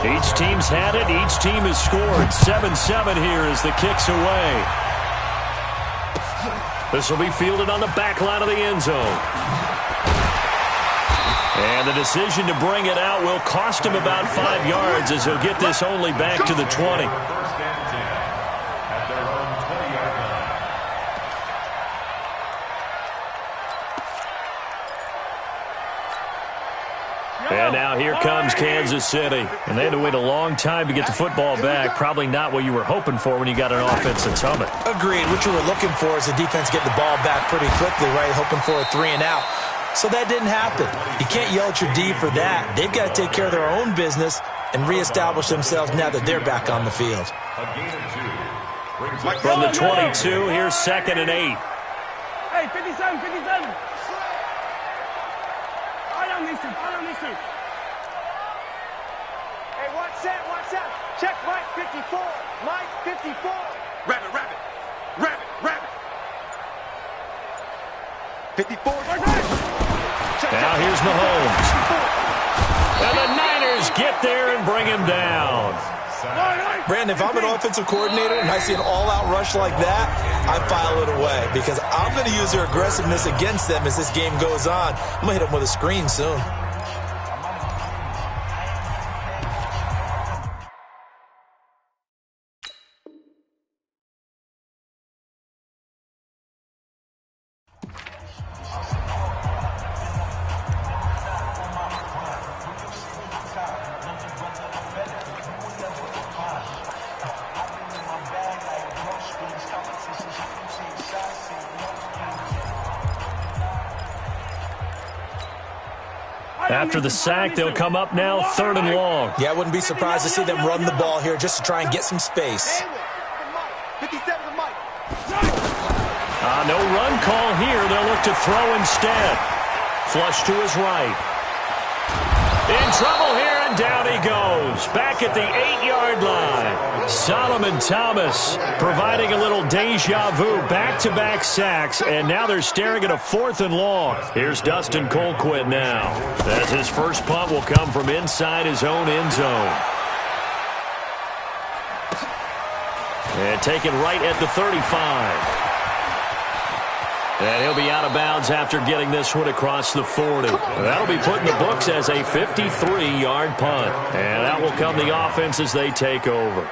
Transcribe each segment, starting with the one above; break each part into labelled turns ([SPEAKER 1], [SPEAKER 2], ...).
[SPEAKER 1] Each team's had it. Each team has scored. 7-7 here as the kick's away. This will be fielded on the back line of the end zone. And the decision to bring it out will cost him about 5 yards as he'll get this only back to the 20. And now here comes Kansas City. And they had to wait a long time to get the football back. Probably not what you were hoping for when you got an offense that's humming.
[SPEAKER 2] Agreed. What you were looking for is the defense getting the ball back pretty quickly, right? Hoping for a 3 and out. So that didn't happen. You can't yell at your D for that. They've got to take care of their own business and reestablish themselves now that they're back on the field.
[SPEAKER 1] From the 22, here's 2nd and 8.
[SPEAKER 3] Hey, 57, 57. I don't need to. Hey, watch that. Check Mike 54. Mike 54.
[SPEAKER 4] Rabbit. 54.
[SPEAKER 1] Now here's Mahomes. And the Niners get there and bring him down.
[SPEAKER 2] Brandon, if I'm an offensive coordinator and I see an all-out rush like that, I file it away because I'm going to use their aggressiveness against them as this game goes on. I'm going to hit them with a screen soon.
[SPEAKER 1] After the sack, they'll come up now 3rd and long.
[SPEAKER 2] Yeah, I wouldn't be surprised to see them run the ball here just to try and get some space.
[SPEAKER 1] No run call here. They'll look to throw instead. Flush to his right. In trouble here, and down he goes. Back at the 8-yard line. Solomon Thomas providing a little deja vu. Back-to-back sacks, and now they're staring at a 4th and long. Here's Dustin Colquitt now, as his first punt will come from inside his own end zone. And taken right at the 35. And he'll be out of bounds after getting this one across the 40. That'll be put in the books as a 53-yard punt. And that will come the offense as they take over.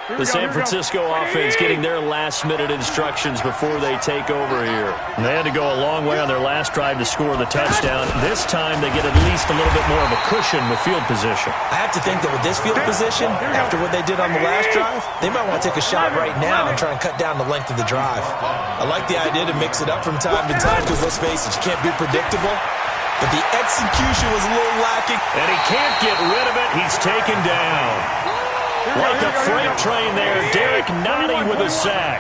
[SPEAKER 1] The San Francisco offense getting their last-minute instructions before they take over here. They had to go a long way on their last drive to score the touchdown. This time they get at least a little bit more of a cushion with field position.
[SPEAKER 2] I have to think that with this field position, after what they did on the last drive, they might want to take a shot right now and try and cut down the length of the drive. I like the idea to mix it up from time to time because, let's face it, you can't be predictable. But the execution was a little lacking.
[SPEAKER 1] And he can't get rid of it. He's taken down. Like a freight train there, Derek Nottie with a sack.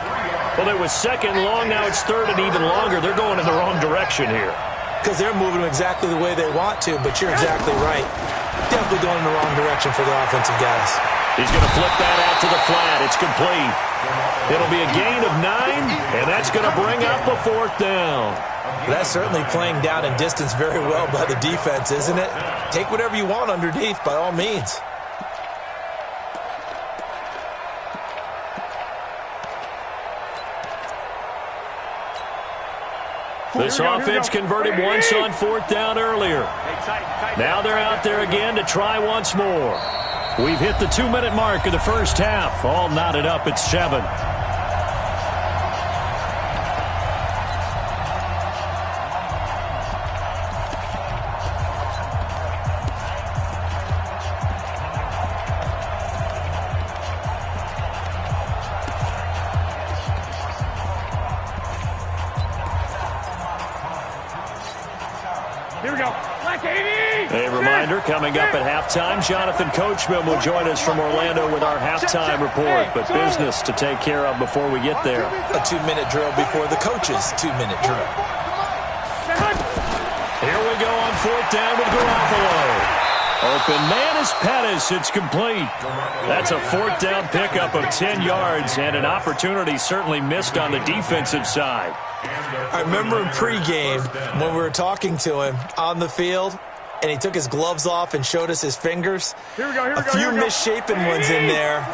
[SPEAKER 1] Well, it was 2nd and long, now it's 3rd and even longer. They're going in the wrong direction here.
[SPEAKER 2] Because they're moving exactly the way they want to, but you're exactly right. Definitely going in the wrong direction for the offensive guys.
[SPEAKER 1] He's going to flip that out to the flat. It's complete. It'll be a gain of 9, and that's going to bring up a 4th down.
[SPEAKER 2] That's certainly playing down in distance very well by the defense, isn't it? Take whatever you want underneath, by all means.
[SPEAKER 1] This offense converted once on 4th down earlier. Now they're out there again to try once more. We've hit the 2-minute mark of the first half. All knotted up at 7. A reminder, coming up at halftime, Jonathan Coachman will join us from Orlando with our halftime report, but business to take care of before we get there.
[SPEAKER 2] A 2-minute drill before the coach's 2-minute drill.
[SPEAKER 1] Here we go on 4th down with Garoppolo. Open man is Pettis. It's complete. That's a 4th down pickup of 10 yards and an opportunity certainly missed on the defensive side.
[SPEAKER 2] I remember in pregame when we were talking to him on the field, and he took his gloves off and showed us his fingers. A few misshapen ones in there,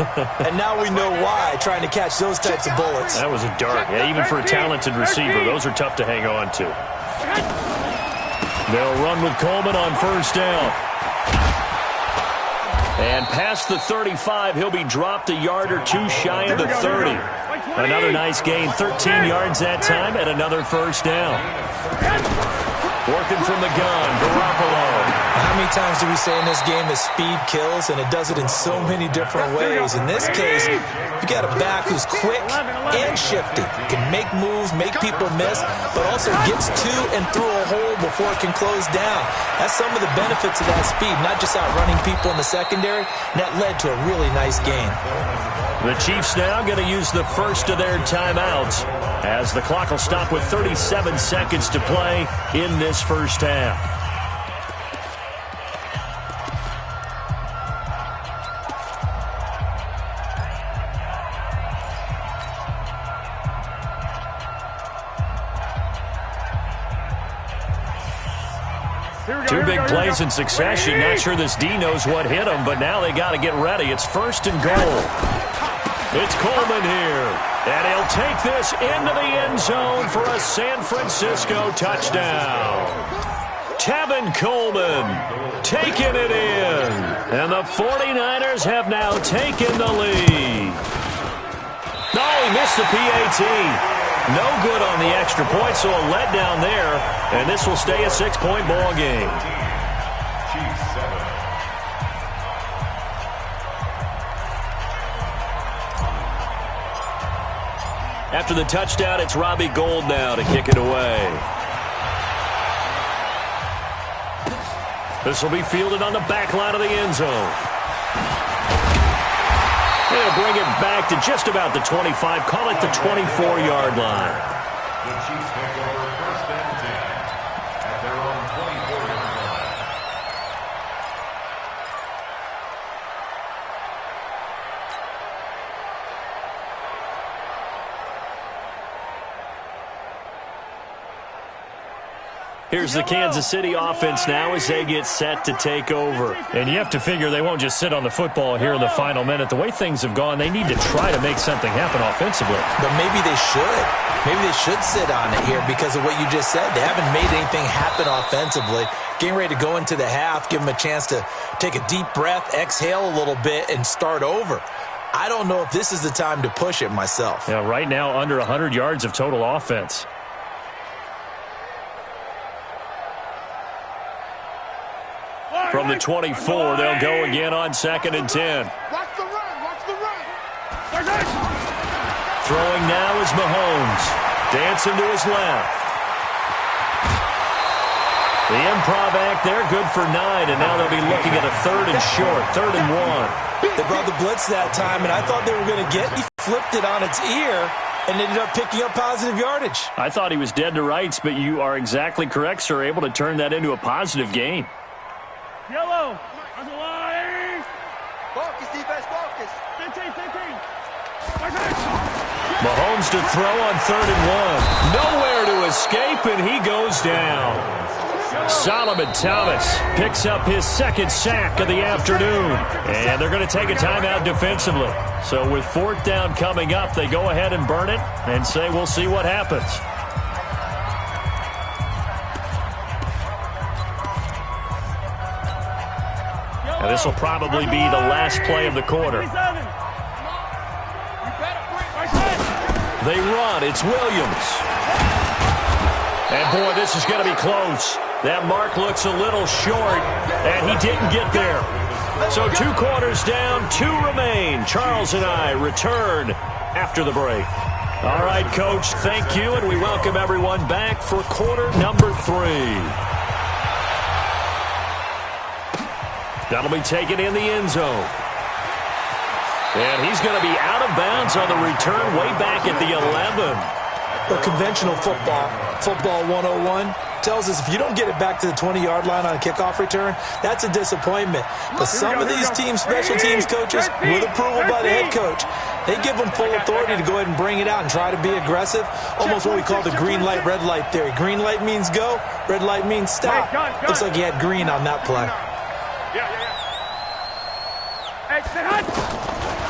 [SPEAKER 2] and now we know why, trying to catch those types of bullets.
[SPEAKER 1] That was a dart. Yeah, even for a talented receiver, those are tough to hang on to. They'll run with Coleman on first down. And past the 35, he'll be dropped a yard or two shy of the 30. Another nice gain, 13 yards that time, and another first down. Working from the gun, Garoppolo.
[SPEAKER 2] How many times do we say in this game that speed kills, and it does it in so many different ways? In this case, you got a back who's quick and shifty, can make moves, make people miss, but also gets to and through a hole before it can close down. That's some of the benefits of that speed, not just outrunning people in the secondary, and that led to a really nice gain.
[SPEAKER 1] The Chiefs now going to use the first of their timeouts as the clock will stop with 37 seconds to play in this first half. Two big plays in succession. Not sure this D knows what hit him, but now they got to get ready. It's first and goal. It's Coleman here, and he'll take this into the end zone for a San Francisco touchdown. Tevin Coleman taking it in, and the 49ers have now taken the lead. Oh, he missed the PAT. No good on the extra point, so a letdown there, and this will stay a 6-point ball game. After the touchdown, it's Robbie Gould now to kick it away. This will be fielded on the back line of the end zone. They'll bring it back to just about the 25, call it the 24-yard line.
[SPEAKER 4] The Chiefs take over first and 10 at their own 24-yard line.
[SPEAKER 1] Here's the Kansas City offense now as they get set to take over. And you have to figure they won't just sit on the football here in the final minute. The way things have gone, they need to try to make something happen offensively.
[SPEAKER 2] But maybe they should. Maybe they should sit on it here because of what you just said. They haven't made anything happen offensively. Getting ready to go into the half, give them a chance to take a deep breath, exhale a little bit, and start over. I don't know if this is the time to push it myself.
[SPEAKER 1] Yeah, right now under 100 yards of total offense. From the 24, they'll go again on 2nd and 10.
[SPEAKER 3] Watch the run. Watch the run.
[SPEAKER 1] Throwing now is Mahomes. Dancing to his left. The improv act there, good for 9, and now they'll be looking at a 3rd and short, 3rd and 1.
[SPEAKER 2] They brought the blitz that time, and I thought they were going to get. He flipped it on its ear and ended up picking up positive yardage.
[SPEAKER 1] I thought he was dead to rights, but you are exactly correct, sir. Able to turn that into a positive gain.
[SPEAKER 3] Yellow. On the line. Focus, defense, focus. 15.
[SPEAKER 1] Mahomes to throw on 3rd and 1. Nowhere to escape, and he goes down. Solomon Thomas picks up his 2nd sack of the afternoon. And they're going to take a timeout defensively. So with 4th down coming up, they go ahead and burn it and say we'll see what happens. Now this will probably be the last play of the quarter. They run. It's Williams. And, boy, this is going to be close. That mark looks a little short, and he didn't get there. So 2 quarters down, 2 remain. Charles and I return after the break. All right, Coach, thank you, and we welcome everyone back for quarter number 3. That'll be taken in the end zone. And he's going to be out of bounds on the return way back at the 11.
[SPEAKER 2] But conventional football, Football 101 tells us if you don't get it back to the 20-yard line on a kickoff return, that's a disappointment. But some of these special teams coaches, with approval by the head coach, they give them full authority to go ahead and bring it out and try to be aggressive, almost what we call the green light, red light theory. Green light means go, red light means stop. Looks like he had green on that play.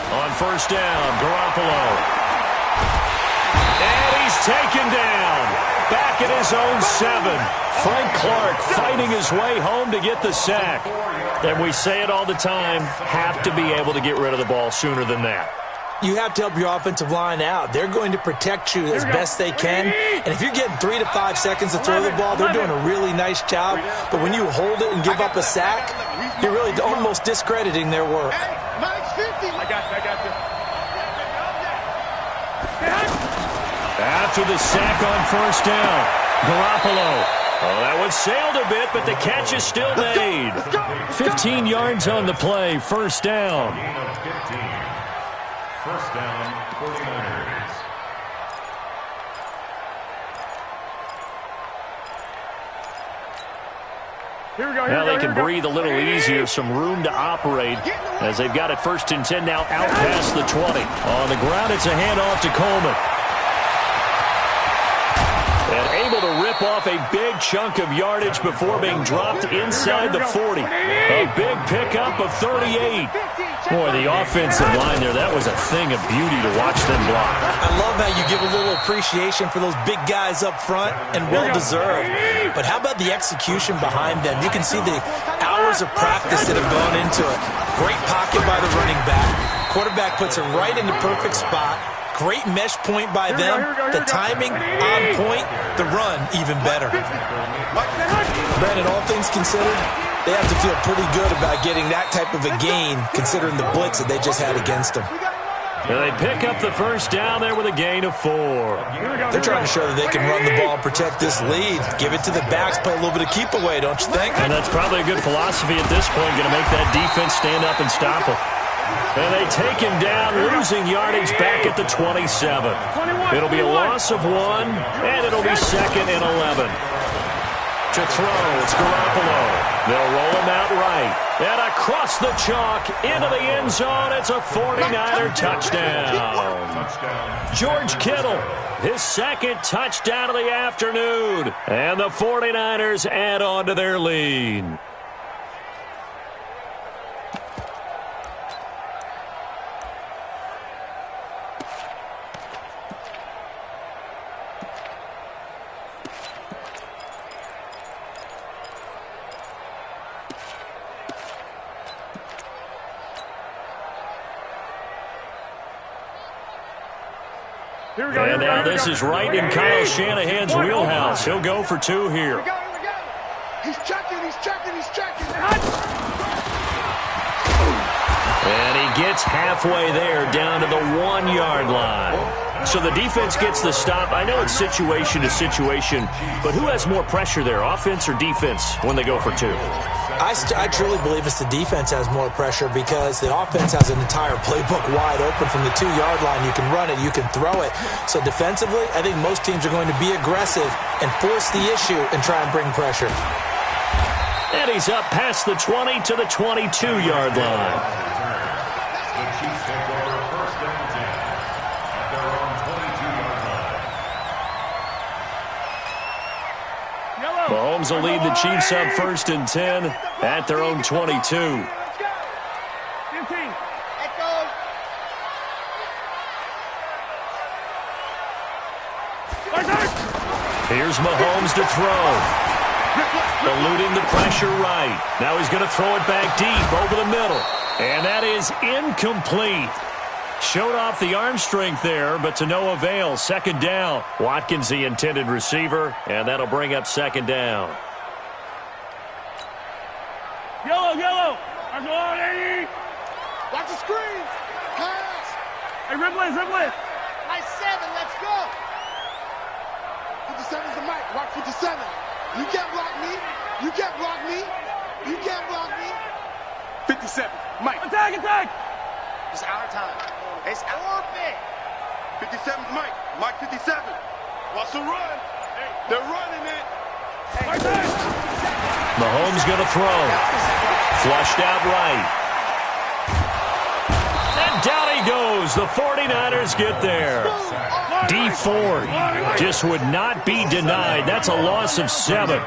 [SPEAKER 1] On first down, Garoppolo. And he's taken down. Back at his own 7. Frank Clark fighting his way home to get the sack. And we say it all the time, have to be able to get rid of the ball sooner than that.
[SPEAKER 2] You have to help your offensive line out. They're going to protect you as best they can. And if you're getting 3 to 5 seconds to throw the ball, they're doing a really nice job. But when you hold it and give up a sack, you're really almost discrediting their work.
[SPEAKER 3] I got you.
[SPEAKER 1] After the sack on first down, Garoppolo. Oh, that one sailed a bit, but the catch is still made. 15 yards on the play, first down.
[SPEAKER 4] Gain of 15. First down, 49ers.
[SPEAKER 1] Now they can breathe a little easier, some room to operate as they've got it first and 10 now out past the 20. On the ground, it's a handoff to Coleman. And able to rip off a big chunk of yardage before being dropped inside the 40. A big pickup of 38. Boy, the offensive line there, that was a thing of beauty to watch them block.
[SPEAKER 2] I love how you give a little appreciation for those big guys up front, and well-deserved. But how about the execution behind them? You can see the hours of practice that have gone into it. Great pocket by the running back. Quarterback puts it right in the perfect spot. Great mesh point by them. The timing on point. The run even better. Brandon, all things considered, they have to feel pretty good about getting that type of a gain considering the blitz that they just had against them.
[SPEAKER 1] And they pick up the first down there with a gain of 4.
[SPEAKER 2] They're trying to show that they can run the ball and protect this lead. Give it to the backs, play a little bit of keep away, don't you think?
[SPEAKER 1] And that's probably a good philosophy at this point, going to make that defense stand up and stop them. And they take him down, losing yardage back at the 27. It'll be a loss of 1, and it'll be 2nd and 11. To throw, it's Garoppolo. They'll roll him out right. And across the chalk, into the end zone, it's a 49er touchdown. George Kittle, his 2nd touchdown of the afternoon. And the 49ers add on to their lead. And now this is right in Kyle Shanahan's wheelhouse. He'll go for 2 here.
[SPEAKER 3] He's checking.
[SPEAKER 1] And he gets halfway there, down to the 1-yard line. So the defense gets the stop. I know it's situation to situation, but who has more pressure there, offense or defense, when they go for 2?
[SPEAKER 2] I truly believe it's the defense has more pressure because the offense has an entire playbook wide open from the 2-yard line. You can run it, you can throw it. So defensively, I think most teams are going to be aggressive and force the issue and try and bring pressure.
[SPEAKER 1] And he's up past the 20 to the 22-yard line.
[SPEAKER 4] The Chiefs take over first and 10 at their own 22-yard line.
[SPEAKER 1] Mahomes will lead the Chiefs up first and 10 at their own 22. Here's Mahomes to throw. Eluding the pressure right. Now he's going to throw it back deep over the middle. And that is incomplete. Showed off the arm strength there, but to no avail. 2nd down. Watkins, the intended receiver, and that'll bring up 2nd down.
[SPEAKER 3] Yellow. Watch the screen. Pass. Hey, Ribley. Nice 7. Let's go. 57's the mic. Watch 57. You can't block me. 57. Mike. Attack. It's our time. It's our thing. 57's Mike. Mike 57. Wants to run. They're running it.
[SPEAKER 1] Mahomes going to throw. Flushed out right. And down he goes. The 49ers get there. D Ford just would not be denied. That's a loss of 7.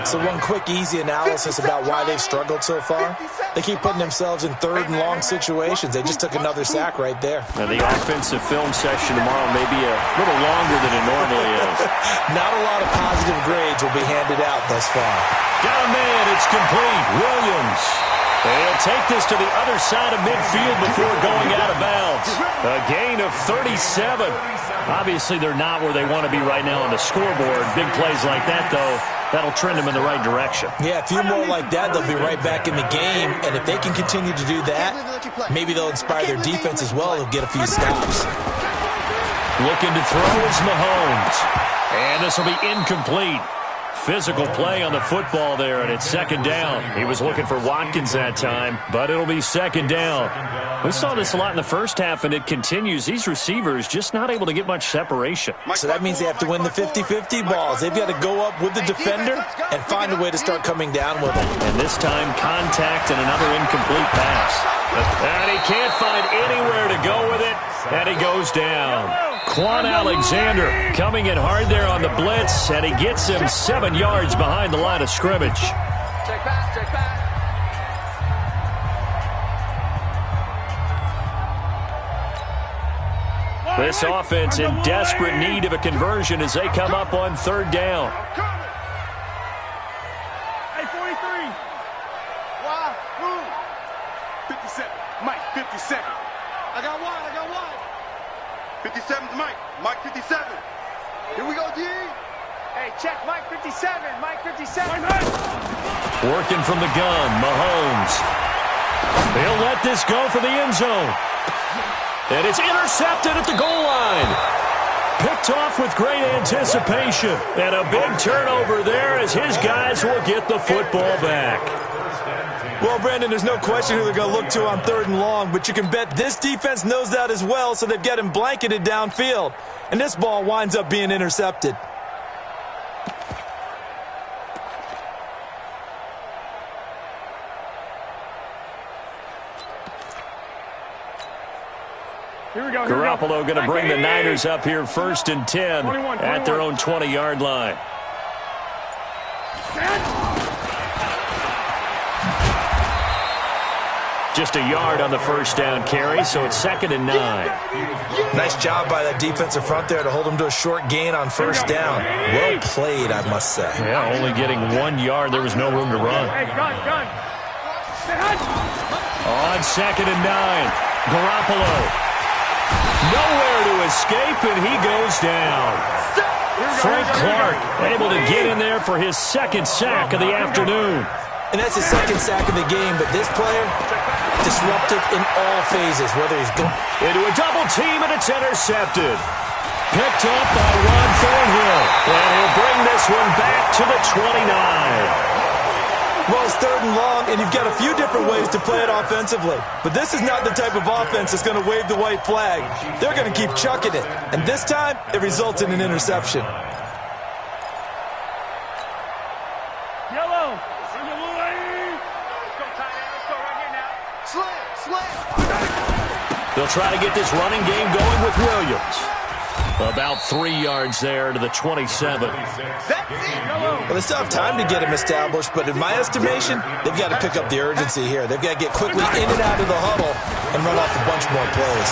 [SPEAKER 2] So one quick, easy analysis about why they've struggled so far. They keep putting themselves in third and long situations. They just took another sack right there.
[SPEAKER 1] Now the offensive film session tomorrow may be a little longer than it normally is.
[SPEAKER 2] Not a lot of positive grades will be handed out thus far.
[SPEAKER 1] Got a man. It's complete. Williams. They'll take this to the other side of midfield before going out of bounds. A gain of 37. Obviously, they're not where they want to be right now on the scoreboard. Big plays like that, though, that'll trend them in the right direction.
[SPEAKER 2] Yeah, a few more like that, they'll be right back in the game. And if they can continue to do that, maybe they'll inspire their defense as well. They'll get a few stops.
[SPEAKER 1] Looking to throw is Mahomes. And this will be incomplete. Physical play on the football there, and it's second down. He was looking for Watkins that time, but it'll be second down. We saw this a lot in the first half, and it continues. These receivers just not able to get much separation.
[SPEAKER 2] So that means they have to win the 50-50 balls. They've got to go up with the defender and find a way to start coming down with them.
[SPEAKER 1] And this time, contact and another incomplete pass. And he can't find anywhere to go with it, and he goes down. Quan Alexander coming in hard there on the blitz, and he gets him 7 yards behind the line of scrimmage.
[SPEAKER 3] Check back, check back.
[SPEAKER 1] This offense in desperate need of a conversion as they come up on third down.
[SPEAKER 3] Hey, 43. Why? Who? 57. Mike, 57. I got wide, I got wide. 57's Mike. Mike 57. Here we go, D. Hey, check Mike 57. Mike 57.
[SPEAKER 1] Working from the gun, Mahomes. He'll let this go for the end zone. And it's intercepted at the goal line. Picked off with great anticipation. And a big turnover there as his guys will get the football back.
[SPEAKER 2] Well, Brandon, there's no question who they're going to look to on third and long, but you can bet this defense knows that as well, so they've got him blanketed downfield. And this ball winds up being intercepted.
[SPEAKER 3] Here we go.
[SPEAKER 1] Garoppolo going to bring the Niners up here first and 10 at their own 20-yard line. Just a yard on the first down carry, so it's second and 9.
[SPEAKER 2] Nice job by that defensive front there to hold them to a short gain on first down. Well played, I must say.
[SPEAKER 1] Yeah, only getting 1 yard. There was no room to run.
[SPEAKER 3] Hey, gun.
[SPEAKER 1] On second and 9, Garoppolo. Nowhere to escape, and he goes down. Frank Clark able to get in there for his second sack of the afternoon.
[SPEAKER 2] And that's his second sack of the game, but this player, disruptive in all phases, whether he's going
[SPEAKER 1] into a double team, and it's intercepted. Picked up by Ron Thornhill, and he'll bring this one back to the 29.
[SPEAKER 2] Well, it's third and long, and you've got a few different ways to play it offensively. But this is not the type of offense that's going to wave the white flag. They're going to keep chucking it. And this time, it results in an interception.
[SPEAKER 3] Yellow. Let's go, tight end. Let's go right here now. Slam.
[SPEAKER 1] They'll try to get this running game going with Williams. About 3 yards there to the 27.
[SPEAKER 2] Well, they still have time to get him established, but in my estimation, they've got to pick up the urgency here. They've got to get quickly in and out of the huddle and run off a bunch more plays.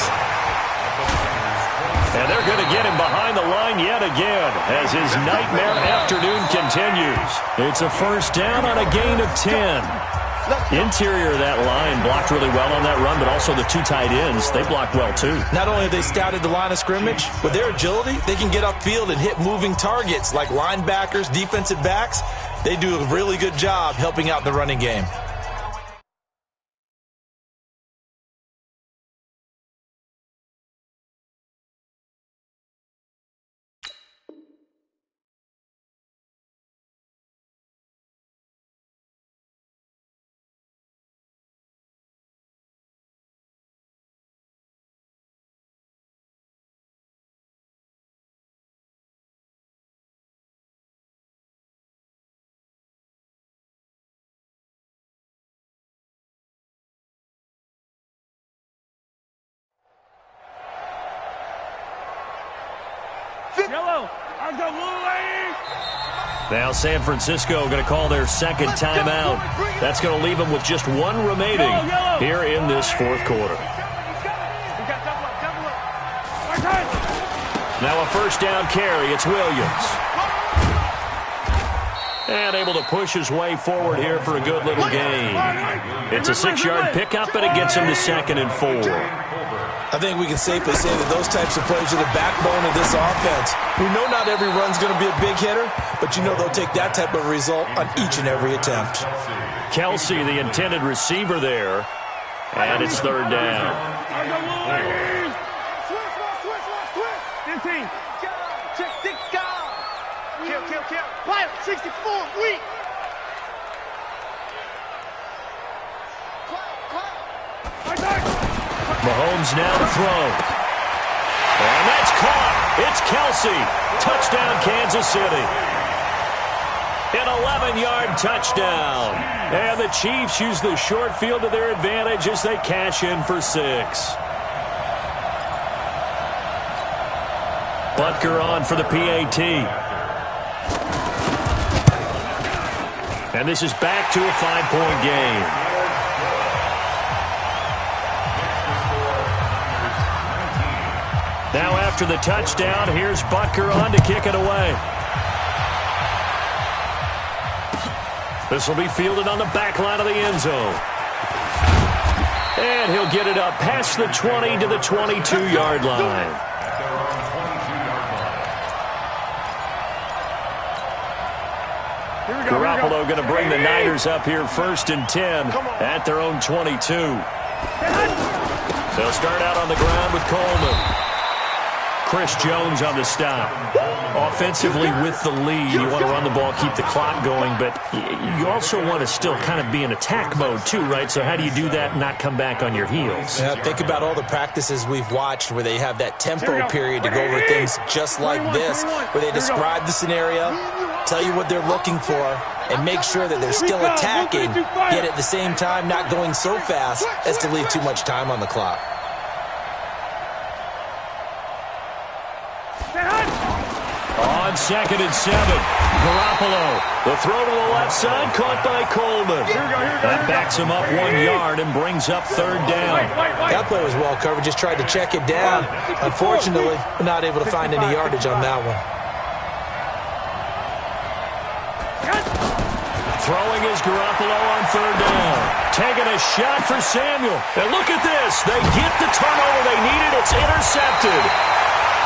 [SPEAKER 1] And they're going to get him behind the line yet again as his nightmare afternoon continues. It's a first down on a gain of 10. Interior of that line blocked really well on that run, but also the two tight ends, they blocked well too.
[SPEAKER 2] Not only have they scouted the line of scrimmage, with their agility, they can get upfield and hit moving targets like linebackers, defensive backs. They do a really good job helping out the running game.
[SPEAKER 1] Now San Francisco going to call their second timeout. That's going to leave them with just one remaining here in this fourth quarter. Now a first down carry. It's Williams. And able to push his way forward here for a good little gain. It's a 6-yard pickup, and it gets him to 2nd and 4.
[SPEAKER 2] I think we can safely say that those types of plays are the backbone of this offense. We know not every run's going to be a big hitter, but you know they'll take that type of result on each and every attempt.
[SPEAKER 1] Kelsey, the intended receiver there, and it's 3rd down.
[SPEAKER 3] 15. Check 6 guys. Kill. Pilot 64. Weak.
[SPEAKER 1] Mahomes now to throw. And that's caught. It's Kelsey. Touchdown, Kansas City. An 11-yard touchdown. And the Chiefs use the short field to their advantage as they cash in for 6. Butker on for the PAT. And this is back to a 5-point game. Now after the touchdown, here's Butker on to kick it away. This will be fielded on the back line of the end zone. And he'll get it up past the 20 to the 22-yard line. Garoppolo going to bring the Niners up here 1st and 10 at their own 22. They'll start out on the ground with Coleman. Chris Jones on the stop. Offensively with the lead, you want to run the ball, keep the clock going, but you also want to still kind of be in attack mode too, right? So how do you do that and not come back on your heels?
[SPEAKER 2] Yeah, think about all the practices we've watched where they have that tempo period to go over things just like this, where they describe the scenario, tell you what they're looking for, and make sure that they're still attacking, yet at the same time not going so fast as to leave too much time on the clock.
[SPEAKER 1] On 2nd and 7, Garoppolo. The throw to the left side, caught by Coleman. That backs him up 1 yard and brings up 3rd down.
[SPEAKER 2] That play was well covered, just tried to check it down. Unfortunately, we're not able to find any yardage on that one.
[SPEAKER 1] Throwing is Garoppolo on 3rd down. Taking a shot for Samuel. And look at this. They get the turnover they needed. It's intercepted.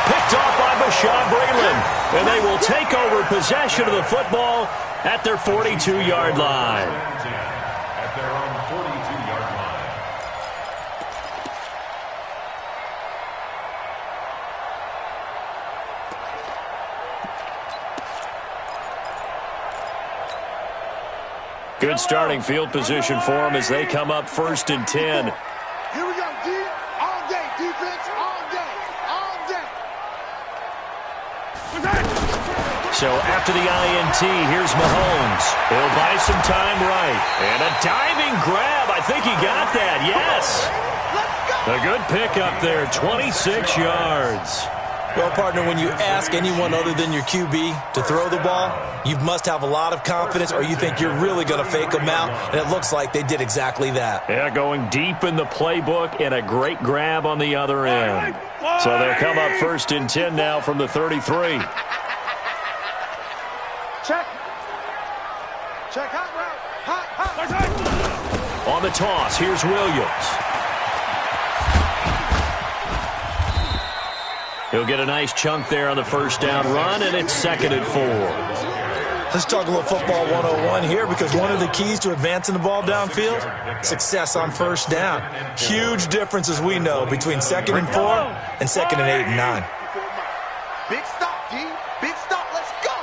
[SPEAKER 1] Picked off by Bashaud Breeland. And they will take over possession of the football at their 42-yard line.
[SPEAKER 4] At their own 42-yard line.
[SPEAKER 1] Good starting field position for them as they come up 1st and 10.
[SPEAKER 3] Here we go, D. All day. Defense, all day. All day.
[SPEAKER 1] So after the INT, here's Mahomes. He'll buy some time right. And a diving grab. I think he got that. Yes. A good pickup there. 26 yards.
[SPEAKER 2] Well, partner, when you ask anyone other than your QB to throw the ball, you must have a lot of confidence or you think you're really going to fake them out, and it looks like they did exactly that.
[SPEAKER 1] Yeah, going deep in the playbook and a great grab on the other end. So they'll come up 1st and 10 now from the 33.
[SPEAKER 3] Check. Hot route. Hot.
[SPEAKER 1] On the toss, here's Williams. He'll get a nice chunk there on the 1st down run, and it's 2nd and 4.
[SPEAKER 2] Let's talk a little football 101 here, because one of the keys to advancing the ball downfield, success on 1st down. Huge difference, as we know, between 2nd and 4 and 2nd and 8 and 9.
[SPEAKER 3] Big stop, D. Big stop. Let's go.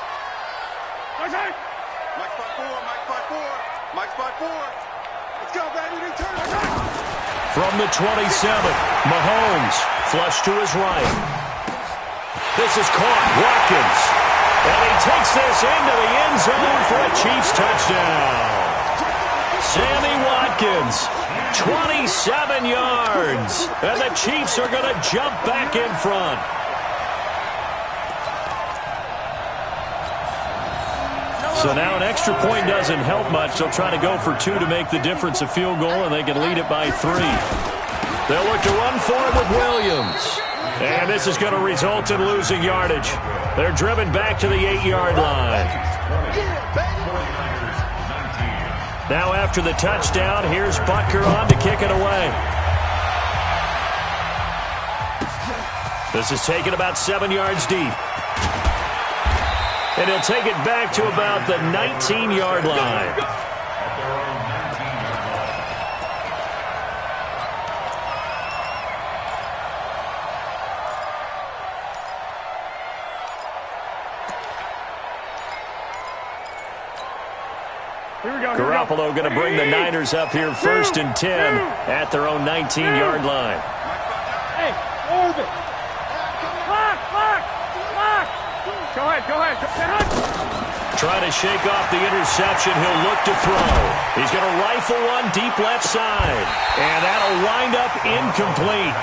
[SPEAKER 3] Mike spot 4. Let's go, baby. They turn.
[SPEAKER 1] From the 27, Mahomes flush to his right. This is caught. Watkins. And he takes this into the end zone for a Chiefs touchdown. Sammy Watkins, 27 yards. And the Chiefs are going to jump back in front. So now an extra point doesn't help much. They'll try to go for 2 to make the difference a field goal, and they can lead it by 3. They'll look to run for it with Williams. And this is going to result in losing yardage. They're driven back to the 8-yard line. Now after the touchdown, here's Butker on to kick it away. This is taken about 7 yards deep. And he'll take it back to about the 19-yard line. Garoppolo going to bring the Niners up here 1st and 10 at their own 19-yard line.
[SPEAKER 5] Hey, Orbit. Clock. Go ahead.
[SPEAKER 1] Trying to shake off the interception. He'll look to throw. He's going to rifle one deep left side. And that'll wind up incomplete.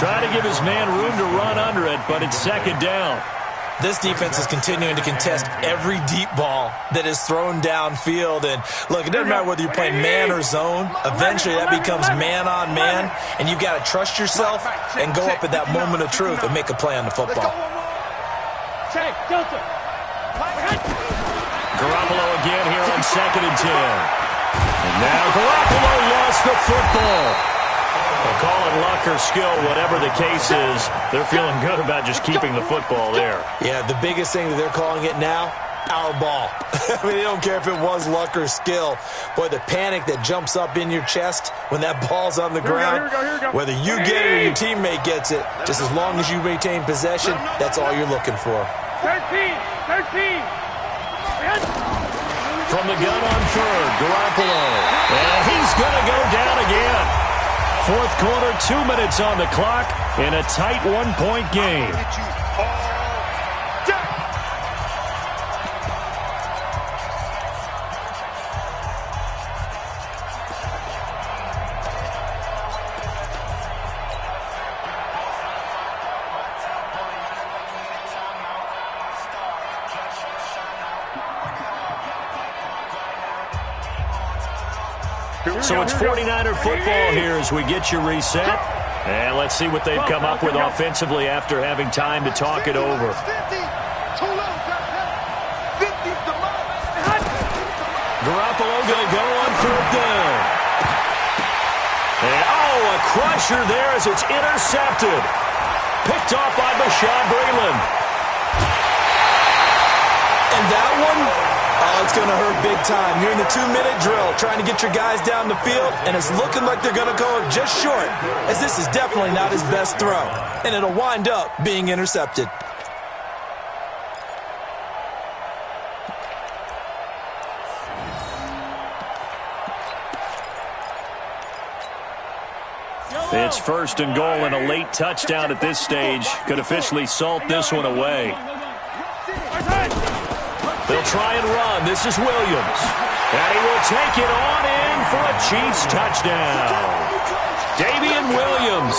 [SPEAKER 1] Trying to give his man room to run under it, but it's 2nd down.
[SPEAKER 2] This defense is continuing to contest every deep ball that is thrown downfield. And, look, it doesn't matter whether you're playing man or zone. Eventually, that becomes man-on-man, and you've got to trust yourself and go up at that moment of truth and make a play on the football.
[SPEAKER 1] Garoppolo again here on 2nd and 10. And now Garoppolo lost the football. They'll call it luck or skill, whatever the case is. They're feeling good about just keeping the football there.
[SPEAKER 2] Yeah, the biggest thing that they're calling it now, our ball. I mean, they don't care if it was luck or skill. Boy, the panic that jumps up in your chest when that ball's on the ground,
[SPEAKER 5] here we go.
[SPEAKER 2] whether you get it or your teammate gets it, just as long as you maintain possession, that's all you're looking for.
[SPEAKER 5] 13.
[SPEAKER 1] From the gun on 3rd, Garoppolo. And he's going to go down again. 4th quarter, 2 minutes on the clock in a tight 1-point game. So it's 49er football here as we get you reset. And let's see what they've come up with offensively after having time to talk it over. Garoppolo going to go on 4th down. And, a crusher there as it's intercepted. Picked off by Bashaud Breeland.
[SPEAKER 2] And that one... it's going to hurt big time. You're in the 2-minute drill trying to get your guys down the field, and it's looking like they're going to go just short, as this is definitely not his best throw, and it'll wind up being intercepted.
[SPEAKER 1] It's 1st and goal, and a late touchdown at this stage could officially salt this one away. They'll try and run. This is Williams. And he will take it on in for a Chiefs touchdown. Damian Williams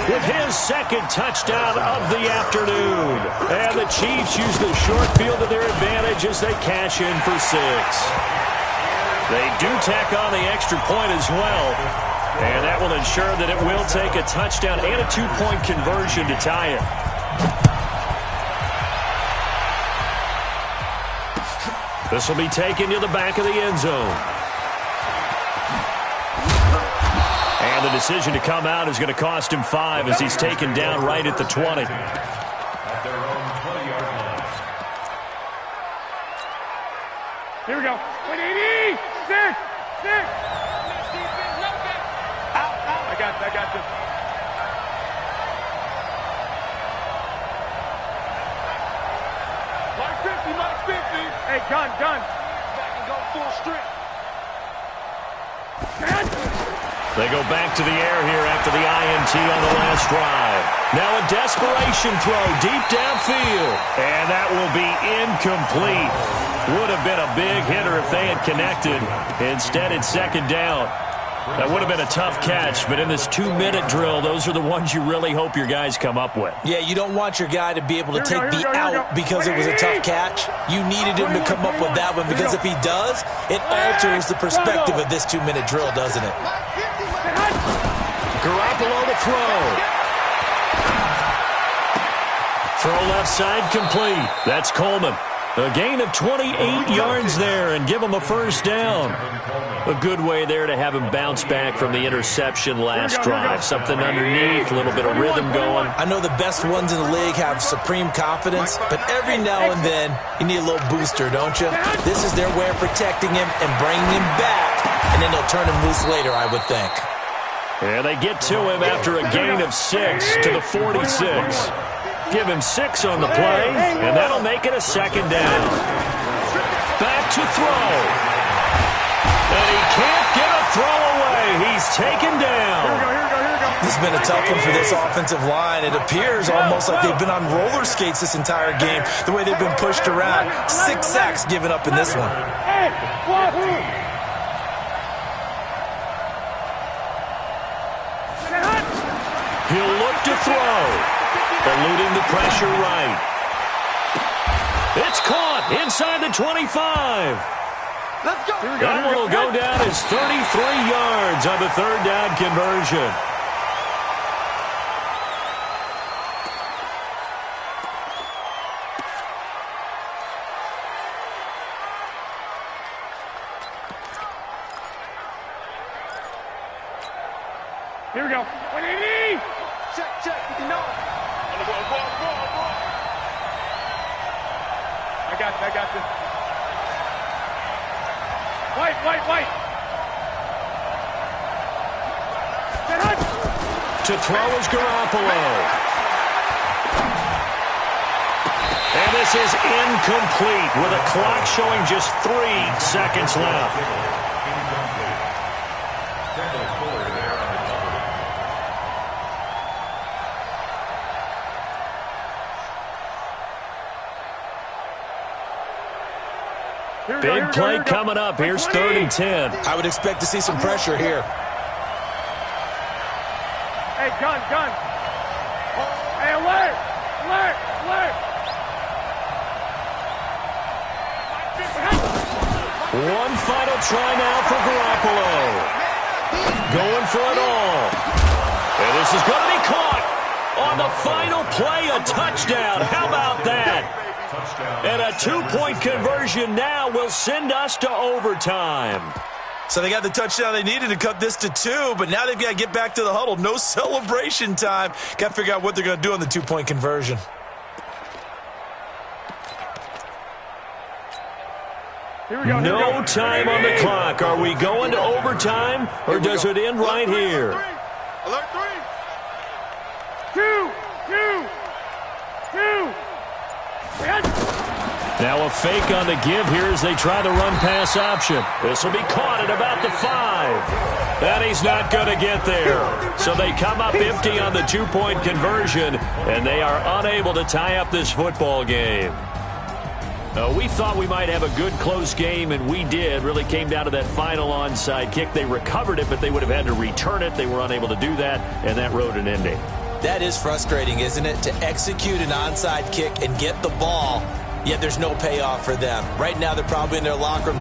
[SPEAKER 1] with his 2nd touchdown of the afternoon. And the Chiefs use the short field to their advantage as they cash in for 6. They do tack on the extra point as well. And that will ensure that it will take a touchdown and a 2-point conversion to tie it. This will be taken to the back of the end zone. And the decision to come out is going to cost him 5 as he's taken down right at the 20.
[SPEAKER 4] At their own 20-yard line.
[SPEAKER 5] Here we go. 180. 6. I got this. Like 50. Hey, gun. Back and go full strength.
[SPEAKER 1] They go back to the air here after the INT on the last drive. Now a desperation throw deep downfield. And that will be incomplete. Would have been a big hitter if they had connected. Instead, it's 2nd down. That would have been a tough catch, but in this 2-minute drill, those are the ones you really hope your guys come up with.
[SPEAKER 2] Yeah, you don't want your guy to be able to take the out because it was a tough catch. You needed him to come up with that one because if he does, it alters the perspective of this 2-minute drill, doesn't it?
[SPEAKER 1] Garoppolo to throw. Throw left side complete. That's Coleman. A gain of 28 yards there and give him a first down. A good way there to have him bounce back from the interception last drive. Something underneath, a little bit of rhythm going.
[SPEAKER 2] I know the best ones in the league have supreme confidence, but every now and then you need a little booster, don't you? This is their way of protecting him and bringing him back, and then they'll turn him loose later, I would think.
[SPEAKER 1] And they get to him after a gain of 6 to the 46. Give him 6 on the play, and that'll make it a second down. Back to throw. And he can't get a throw away. He's taken down.
[SPEAKER 2] This has been a tough one for this offensive line. It appears almost like they've been on roller skates this entire game, the way they've been pushed around. 6 sacks given up in this one.
[SPEAKER 1] He'll look to throw. Eluding the pressure right. It's caught inside the 25.
[SPEAKER 3] Let's go.
[SPEAKER 1] That one will go down as 33 yards on the third down conversion.
[SPEAKER 5] Here we go.
[SPEAKER 3] Check. You know. I got this. White.
[SPEAKER 1] To throw is Garoppolo. And this is incomplete with a clock showing just 3 seconds left. Big play coming up. Here's 3rd and 10.
[SPEAKER 2] I would expect to see some pressure here.
[SPEAKER 5] Hey, gun. Hey, alert.
[SPEAKER 1] One final try now for Garoppolo. Going for it all. And this is going to be caught. On the final play, a touchdown. How about that? And a 2-point conversion now will send us to overtime.
[SPEAKER 2] So they got the touchdown they needed to cut this to 2, but now they've got to get back to the huddle. No celebration time. Got to figure out what they're going to do on the 2-point conversion.
[SPEAKER 1] No time on the clock. Are we going to overtime, or does it end right here?
[SPEAKER 3] Alert 3.
[SPEAKER 5] 2.
[SPEAKER 1] Now a fake on the give here as they try the run-pass option. This will be caught at about the 5. And he's not going to get there. So they come up empty on the 2-point conversion, and they are unable to tie up this football game. We thought we might have a good close game, and we did. Really came down to that final onside kick. They recovered it, but they would have had to return it. They were unable to do that, and that wrote an ending.
[SPEAKER 2] That is frustrating, isn't it? To execute an onside kick and get the ball, yet there's no payoff for them. Right now, they're probably in their locker room.